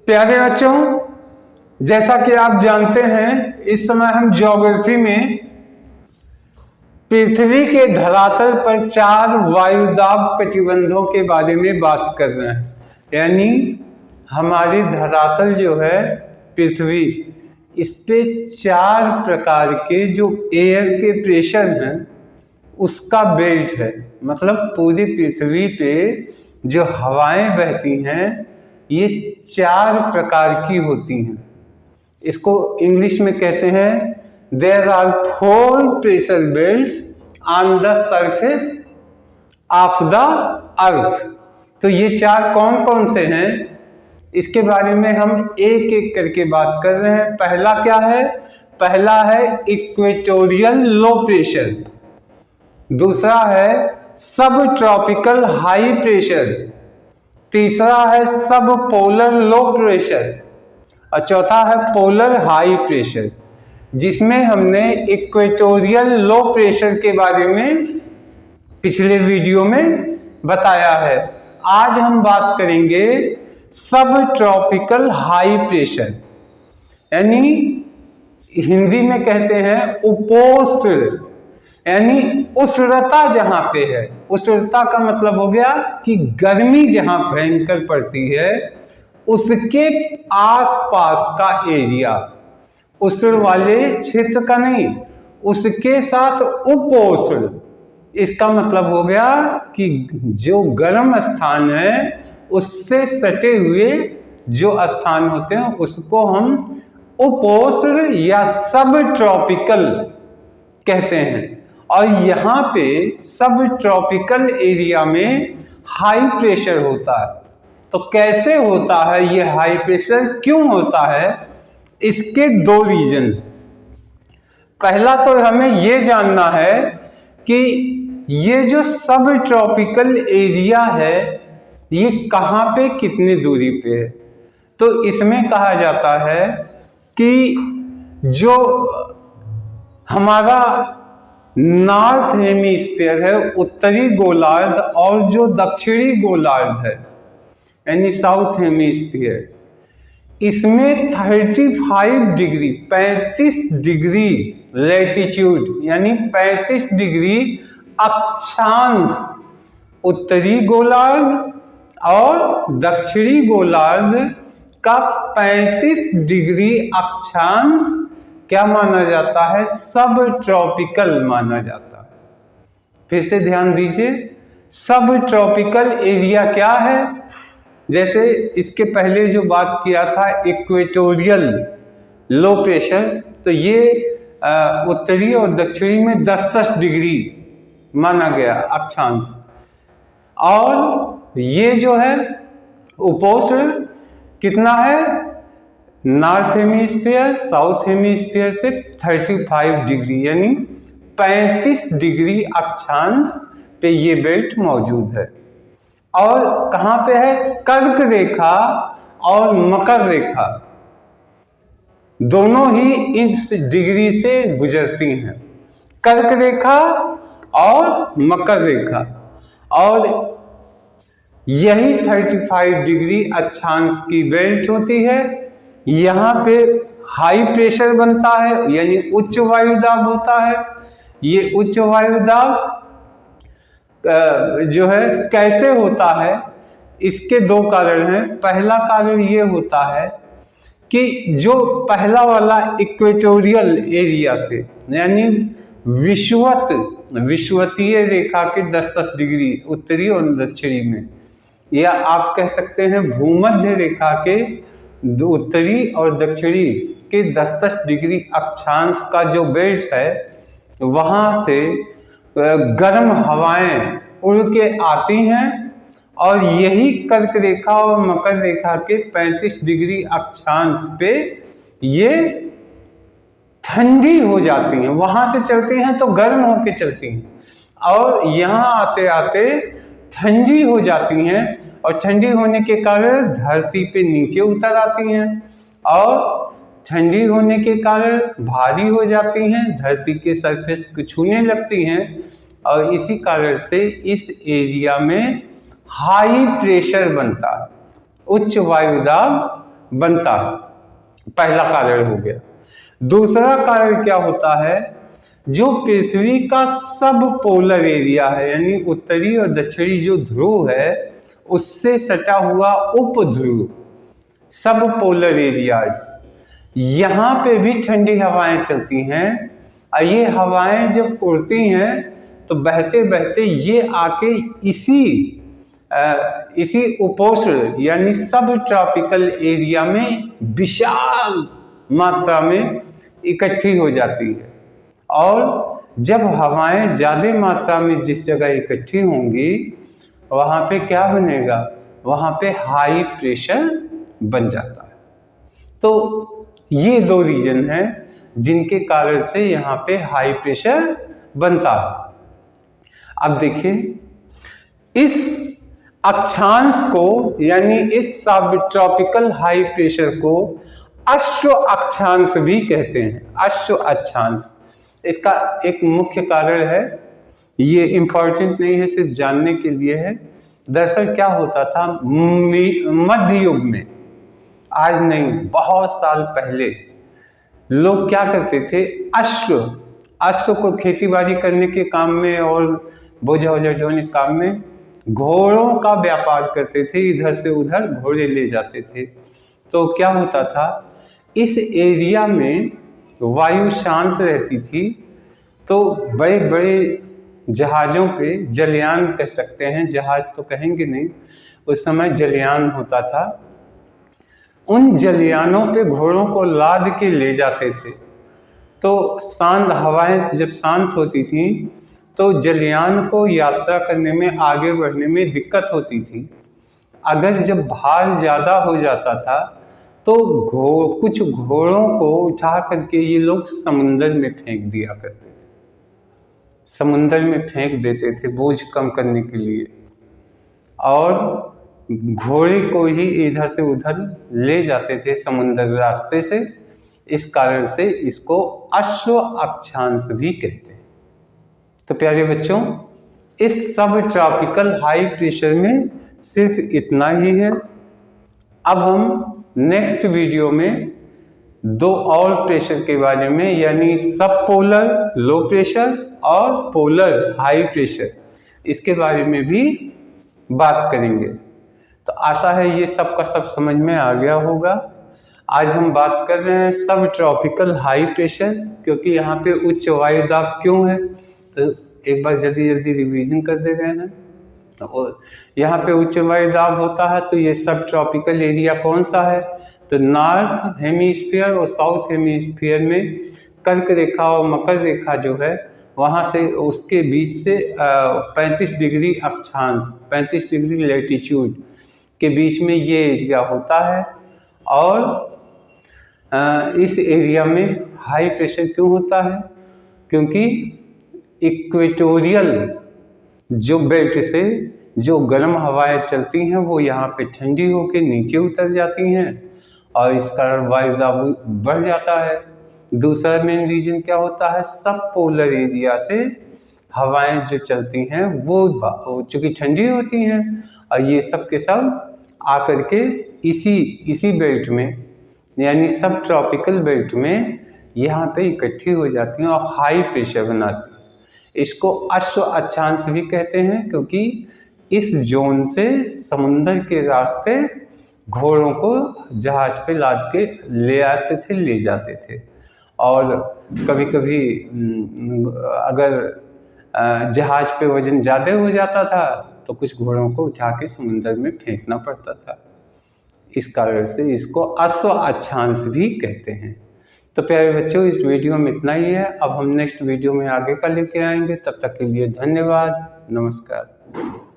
प्यारे बच्चों, जैसा कि आप जानते हैं, इस समय हम ज्योग्राफी में पृथ्वी के धरातल पर 4 वायुदाब कटिबंधों के बारे में बात कर रहे हैं। यानी हमारी धरातल जो है पृथ्वी, इस पे 4 प्रकार के जो एयर के प्रेशर हैं उसका बेल्ट है। मतलब पूरी पृथ्वी पे जो हवाएं बहती हैं ये 4 प्रकार की होती हैं। इसको इंग्लिश में कहते हैं there are 4 pressure belts on the surface of the earth. तो ये 4 कौन कौन से हैं, इसके बारे में हम एक एक करके बात कर रहे हैं। पहला क्या है? पहला है इक्वेटोरियल लो प्रेशर, दूसरा है सब ट्रॉपिकल हाई प्रेशर, तीसरा है सब पोलर लो प्रेशर और चौथा है पोलर हाई प्रेशर, जिसमें हमने इक्वेटोरियल लो प्रेशर के बारे में पिछले वीडियो में बताया है। आज हम बात करेंगे सब ट्रॉपिकल हाई प्रेशर, यानी हिंदी में कहते हैं उपोष्ण, यानी उष्णता जहां पे है। उष्णता का मतलब हो गया कि गर्मी जहां भयंकर पड़ती है उसके आसपास का एरिया, उष्ण वाले क्षेत्र का नहीं, उसके साथ उपोष्ण। इसका मतलब हो गया कि जो गर्म स्थान है उससे सटे हुए जो स्थान होते हैं उसको हम उपोष्ण या सब ट्रॉपिकल कहते हैं। और यहाँ पे सब ट्रॉपिकल एरिया में हाई प्रेशर होता है। तो कैसे होता है ये हाई प्रेशर, क्यों होता है? इसके 2 रीजन। पहला तो हमें ये जानना है कि ये जो सब ट्रॉपिकल एरिया है ये कहाँ पे कितनी दूरी पे है। तो इसमें कहा जाता है कि जो हमारा नॉर्थ हेमिस्फीयर है, उत्तरी गोलार्ध, और जो दक्षिणी गोलार्ध है यानी साउथ हेमिस्फीयर, इसमें 35 डिग्री 35 डिग्री लैटिट्यूड यानी 35 डिग्री अक्षांश उत्तरी गोलार्ध और दक्षिणी गोलार्ध का 35 डिग्री अक्षांश क्या माना जाता है? सब ट्रॉपिकल माना जाता है। फिर से ध्यान दीजिए, सब ट्रॉपिकल एरिया क्या है? जैसे इसके पहले जो बात किया था इक्वेटोरियल लो प्रेशर, तो ये उत्तरी और दक्षिणी में 10-10 डिग्री माना गया अक्षांश। और ये जो है उपोष्ण कितना है? नॉर्थ हेमिस्फीयर साउथ हेमिस्फीयर से 35 डिग्री यानी 35 डिग्री अक्षांश पे ये बेल्ट मौजूद है। और कहाँ पे है? कर्क रेखा और मकर रेखा दोनों ही इस डिग्री से गुजरती हैं, कर्क रेखा और मकर रेखा। और यही 35 डिग्री अक्षांश की बेल्ट होती है। यहाँ पे हाई प्रेशर बनता है यानी उच्च वायुदाब होता है। ये उच्च वायुदाब जो है कैसे होता है, इसके 2 कारण हैं। पहला कारण ये होता है कि जो पहला वाला इक्वेटोरियल एरिया से यानी विषुवतीय रेखा के 10-10 डिग्री उत्तरी और दक्षिणी में, या आप कह सकते हैं भूमध्य रेखा के उत्तरी और दक्षिणी के 10-10 डिग्री अक्षांश का जो बेल्ट है वहां से गर्म हवाएं उड़ के आती हैं और यही कर्क रेखा और मकर रेखा के 35 डिग्री अक्षांश पे ये ठंडी हो जाती हैं। वहां से चलती हैं तो गर्म होके चलती हैं और यहाँ आते आते ठंडी हो जाती हैं और ठंडी होने के कारण धरती पे नीचे उतर आती हैं और ठंडी होने के कारण भारी हो जाती हैं, धरती के सरफेस को छूने लगती हैं और इसी कारण से इस एरिया में हाई प्रेशर बनता है, उच्च वायुदाब बनता है, पहला कारण हो गया। दूसरा कारण क्या होता है, जो पृथ्वी का सब पोलर एरिया है, यानी उत्तरी और दक्षिणी जो ध्रुव है उससे सटा हुआ उपध्रुव, सब पोलर एरियाज, यहाँ पे भी ठंडी हवाएं चलती हैं। और ये हवाएं जब उड़ती हैं तो बहते बहते ये आके इसी उपोष्ण यानी सब ट्रॉपिकल एरिया में विशाल मात्रा में इकट्ठी हो जाती है। और जब हवाएं ज़्यादा मात्रा में जिस जगह इकट्ठी होंगी वहाँ पे क्या बनेगा, वहाँ पे हाई प्रेशर बन जाता है। तो ये दो रीजन हैं जिनके कारण से यहाँ पे हाई प्रेशर बनता है। अब देखिए, इस अक्षांश को यानी इस सब ट्रॉपिकल हाई प्रेशर को अश्व अक्षांश भी कहते हैं। अश्व अक्षांश, इसका एक मुख्य कारण है, ये इम्पोर्टेंट नहीं है, सिर्फ जानने के लिए है। दरअसल क्या होता था मध्य युग में, आज नहीं बहुत साल पहले, लोग क्या करते थे, अश्व को खेती बाड़ी करने के काम में और बोझा वोझा ढोने के काम में घोड़ों का व्यापार करते थे, इधर से उधर घोड़े ले जाते थे। तो क्या होता था, इस एरिया में वायु शांत रहती थी, तो बड़े बड़े जहाज़ों पे, जलयान कह सकते हैं, जहाज तो कहेंगे नहीं, उस समय जलयान होता था, उन जलयानों पे घोड़ों को लाद के ले जाते थे। तो शांत हवाएं जब शांत होती थी तो जलयान को यात्रा करने में, आगे बढ़ने में दिक्कत होती थी। अगर जब भार ज़्यादा हो जाता था तो कुछ घोड़ों को उठा करके ये लोग समुंदर में फेंक दिया करते थे, समुंदर में फेंक देते थे बोझ कम करने के लिए, और घोड़े को ही इधर से उधर ले जाते थे समुंदर रास्ते से। इस कारण से इसको अश्व अक्षांश भी कहते हैं। तो प्यारे बच्चों, इस सब ट्रॉपिकल हाई प्रेशर में सिर्फ इतना ही है। अब हम नेक्स्ट वीडियो में दो और प्रेशर के बारे में, यानी सब पोलर लो प्रेशर और पोलर हाई प्रेशर, इसके बारे में भी बात करेंगे। तो आशा है ये सब का सब समझ में आ गया होगा। आज हम बात कर रहे हैं सब ट्रॉपिकल हाई प्रेशर, क्योंकि यहाँ पे उच्च वायु दाब क्यों है, तो एक बार जल्दी जल्दी रिवीजन कर दे रहे हैं। और यहाँ पे उच्च वायु दाब होता है तो ये सब ट्रॉपिकल एरिया कौन सा है, तो नॉर्थ हेमीस्फीयर और साउथ हेमीस्फीयर में कर्क रेखा और मकर रेखा जो है, वहाँ से उसके बीच से 35 डिग्री अक्षांश, 35 डिग्री लैटिट्यूड के बीच में ये एरिया होता है। और इस एरिया में हाई प्रेशर क्यों होता है, क्योंकि इक्वेटोरियल जो बेल्ट से जो गर्म हवाएं चलती हैं वो यहाँ पे ठंडी होकर नीचे उतर जाती हैं और इस कारण वायु दाब बढ़ जाता है। दूसरा मेन रीजन क्या होता है, सब पोलर एरिया से हवाएं जो चलती हैं वो चूँकि ठंडी होती हैं और ये सब के सब आकर के इसी बेल्ट में, यानी सब ट्रॉपिकल बेल्ट में यहाँ पे इकट्ठी हो जाती हैं और हाई प्रेशर बनाती हैं। इसको अश्व अक्षांश भी कहते हैं, क्योंकि इस जोन से समुंदर के रास्ते घोड़ों को जहाज पे लाद के ले आते थे, ले जाते थे। और कभी कभी अगर जहाज पे वजन ज़्यादा हो जाता था तो कुछ घोड़ों को उठा के समुंदर में फेंकना पड़ता था। इस कारण से इसको अश्व अक्षांश भी कहते हैं। तो प्यारे बच्चों, इस वीडियो में इतना ही है। अब हम नेक्स्ट वीडियो में आगे का लेके आएंगे। तब तक के लिए धन्यवाद, नमस्कार।